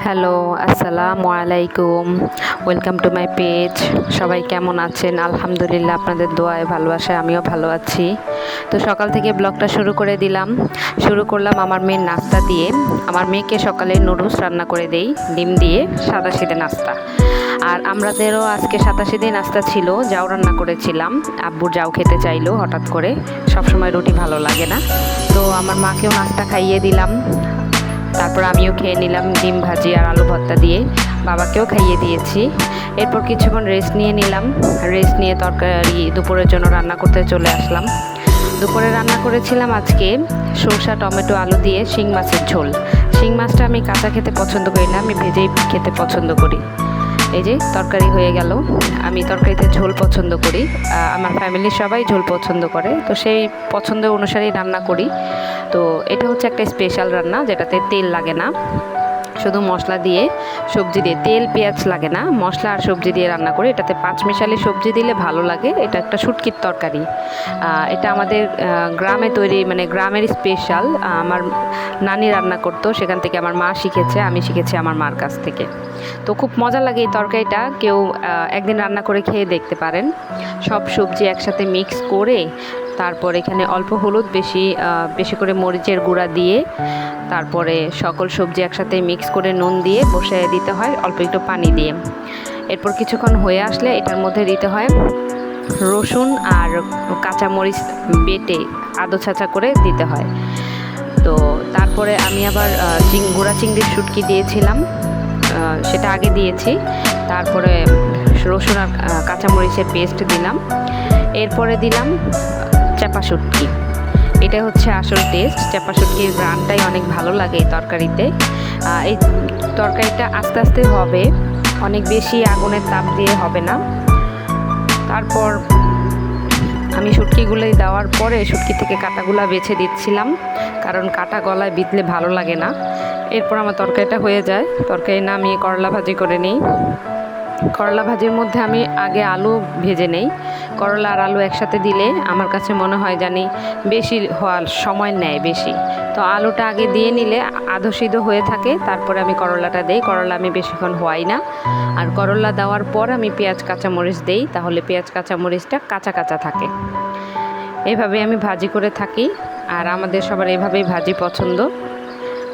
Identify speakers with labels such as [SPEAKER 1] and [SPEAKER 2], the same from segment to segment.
[SPEAKER 1] Hello, আসসালামু আলাইকুম। Welcome to my page. সবাই কেমন আছেন? আলহামদুলিল্লাহ, আপনাদের দোয়ায় ভালোবাসায় আমিও ভালো আছি। তো সকাল থেকে ব্লগটা শুরু করলাম আমার মেয়ের নাস্তা দিয়ে। আমার মেয়েকে সকালে নুডলস রান্না করে দেই ডিম দিয়ে, সাদাসিধে নাস্তা। আর আমাদেরও আজকে সাদাসিধে নাস্তা ছিল, যাও রান্না করেছিলাম। আব্বুর যাও খেতে চাইলো হঠাৎ করে, সবসময় রুটি ভালো লাগে না। তো আমার মাকেও নাস্তা খাইয়ে দিলাম, তারপর আমিও খেয়ে নিলাম ডিম ভাজি আর আলু ভর্তা দিয়ে, বাবাকেও খাইয়ে দিয়েছি। এরপর কিছুক্ষণ রেস্ট নিয়ে তরকারি দুপুরের জন্য রান্না করতে চলে আসলাম। দুপুরে রান্না করেছিলাম আজকে সরষা টমেটো আলু দিয়ে শিং মাছের ঝোল। শিং মাছটা আমি কাঁচা খেতে পছন্দ করি না, আমি ভেজেই খেতে পছন্দ করি। এই যে তরকারি হয়ে গেল। আমি তরকারিতে ঝোল পছন্দ করি, আমার ফ্যামিলির সবাই ঝোল পছন্দ করে, তো সেই পছন্দ অনুসারেই রান্না করি। তো এটা হচ্ছে একটা স্পেশাল রান্না, যেটাতে তেল লাগে না, শুধু মশলা দিয়ে সবজি দিয়ে, তেল পেঁয়াজ লাগে না, মশলা আর সবজি দিয়ে রান্না করি। এটাতে পাঁচমিশালি সবজি দিলে ভালো লাগে। এটা একটা শুটকির তরকারি। এটা আমাদের গ্রামে তৈরি, মানে গ্রামের স্পেশাল। আমার নানি রান্না করতো, সেখান থেকে আমার মা শিখেছে, আমি শিখেছি আমার মার কাছ থেকে। তো খুব মজা লাগে এই তরকারিটা, কেউ একদিন রান্না করে খেয়ে দেখতে পারেন। সব সবজি একসাথে মিক্স করে, তারপর এখানে অল্প হলুদ, বেশি করে মরিচের গুঁড়া দিয়ে, তারপরে সকল সবজি একসাথে মিক্স করে নুন দিয়ে বসিয়ে দিতে হয় অল্প একটু পানি দিয়ে। এরপর কিছুক্ষণ হয়ে আসলে এটার মধ্যে দিতে হয় রসুন আর কাঁচামরিচ বেটে আদো ছাঁচা করে দিতে হয়। তো তারপরে আমি আবার গুঁড়া চিংড়ির শুটকি দিয়েছিলাম, সেটা আগে দিয়েছি। তারপরে রসুন আর কাঁচামরিচের পেস্ট দিলাম। এরপরে দিলাম চাপা শুটকি। এটা হচ্ছে আসল টেস্ট। চাপা শুটকির গ্রানটাই অনেক ভালো লাগে এই তরকারিতে। এই তরকারিটা আস্তে আস্তে হবে, অনেক বেশি আগুনের তাপ দিয়ে হবে না। তারপর আমি শুটকিগুলোই দেওয়ার পরে শুটকি থেকে কাঁটাগুলা বেছে দিচ্ছিলাম, কারণ কাঁটা গলায় বিঁধলে ভালো লাগে না। এরপর আমার তরকারিটা হয়ে যায়। তরকারি নামিয়ে করলা ভাজি করে নিই। করলা ভাজির মধ্যে আমি আগে আলু ভেজে নেই। করলা আর আলু একসাথে দিলে আমার কাছে মনে হয় জানি বেশি হওয়ার সময় নেয় বেশি। তো আলুটা আগে দিয়ে নিলে আধো সিদ্ধ হয়ে থাকে, তারপরে আমি করলাটা দেই। করলা আমি বেশিক্ষণ হওয়াই না। আর করলা দেওয়ার পর আমি পেঁয়াজ কাঁচামরিচ দেই, তাহলে পেঁয়াজ কাঁচামরিচটা কাঁচা কাঁচা থাকে। এভাবে আমি ভাজি করে থাকি, আর আমাদের সবার এভাবেই ভাজি পছন্দ।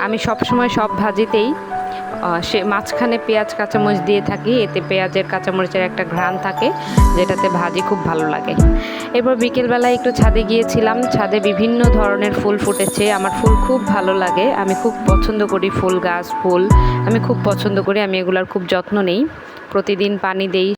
[SPEAKER 1] আমি সবসময় সব ভাজিতেই মাঝখানে পেঁয়াজ কাঁচামরিচ দিয়ে থাকি, এতে পেঁয়াজের কাঁচামরিচের একটা ঘ্রাণ থাকে, যেটাতে ভাজি খুব ভালো লাগে। এরপর বিকেলবেলায় একটু ছাদে গিয়েছিলাম। ছাদে বিভিন্ন ধরনের ফুল ফুটেছে, আমার ফুল খুব ভালো লাগে, আমি খুব পছন্দ করি ফুল গাছ, ফুল আমি খুব পছন্দ করি। আমি এগুলার খুব যত্ন নেই, প্রতিদিন পানি দেই।